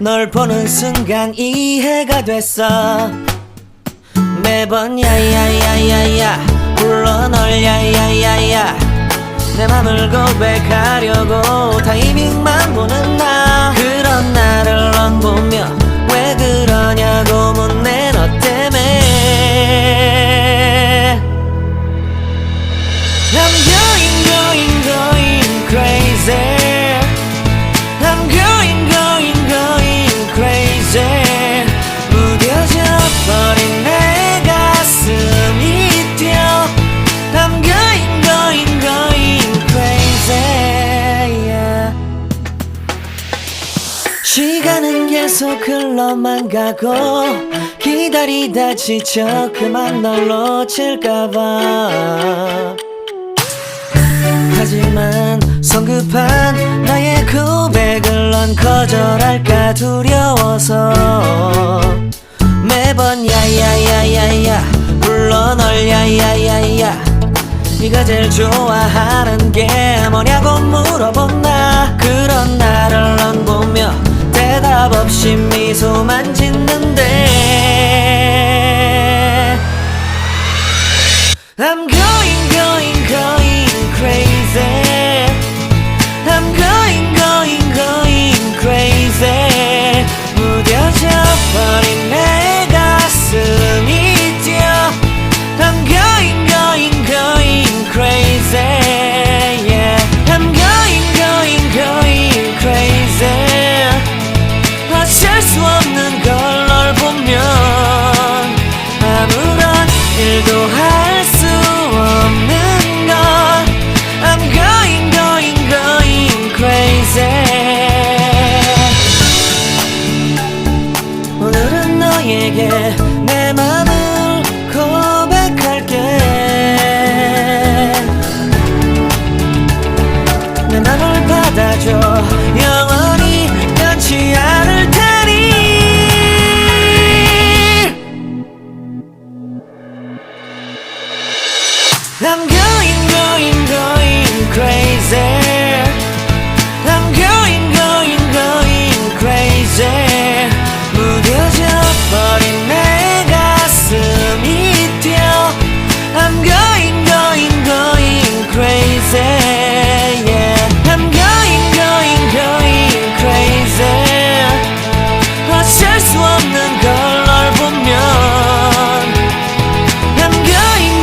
널 보는 순간 이해가 됐어. 매번 야야야야야 불러 널 야야야야. 내 맘을 고백하려고 타이밍만 보는 나. 그런 나를 넌 보며 왜 그러냐고 묻네. 너 때문에 I'm going crazy. I'm going crazy. 무뎌져 버린 내 가슴이 뛰어. I'm going crazy, yeah. 시간은 계속 흘러만 가고 기다리다 지쳐 그만 널 놓칠까봐. 하지만 성급한 나의 고백을 넌 거절할까 두려워서 매번 야야야야야 불러 널 야야야야. 네가 제일 좋아하는 게 뭐냐고 물어본 나. 그런 나를 넌 보며 대답 없이 미소만 짓는데 I'm going crazy. I'm going crazy. 무뎌져 버린 내 가슴이 뛰어. I'm going crazy, yeah. I'm going crazy. 어쩔 수 없는 걸 널 보면 아무런 일도 할 수 없는 걸. I'm going crazy. 오늘은 너에게 내 맘을 고백할게. 내 맘을 받아줘. 영원히 변치 않을 테니. I'm going crazy. I'm going crazy. 무뎌져 버린 내 가슴이 뛰어. I'm going crazy, yeah. I'm going crazy. 어쩔 수 없는 걸 널 보면 I'm going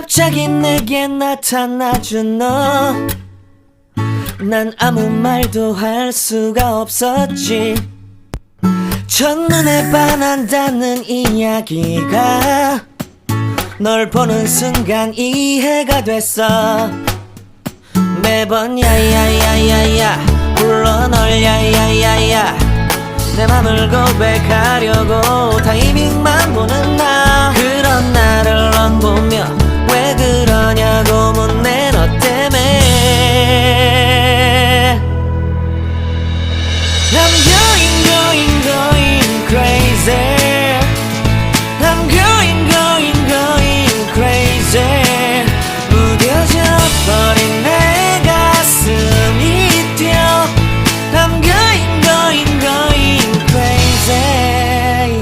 갑자기 내게 나타나준 너, 난 아무 말도 할 수가 없었지. 첫눈에 반한다는 이야기가 널 보는 순간 이해가 됐어. 매번 야야야야야 불러 널 야야야야, 내 맘을 고백하려고 타이밍만 보는 나. 그런 나를 넌 보며 왜 그러냐고 묻네. 너 때문에 I'm going crazy. I'm going crazy. 무뎌져 버린 내 가슴이 뛰어. I'm going crazy,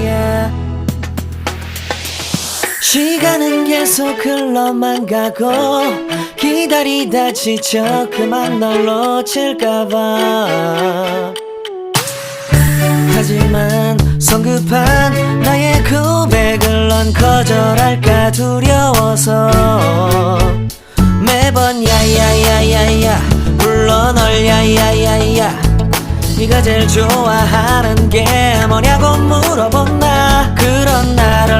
yeah. 시간은 계속 흘러만 가고 기다리다 지쳐 그만 널 놓칠까봐. 하지만 성급한 나의 고백을 넌 거절할까 두려워서 매번 야야야야야 불러 널 야야야야. 네가 제일 좋아하는 게 뭐냐고 물어본 나. 그런 나를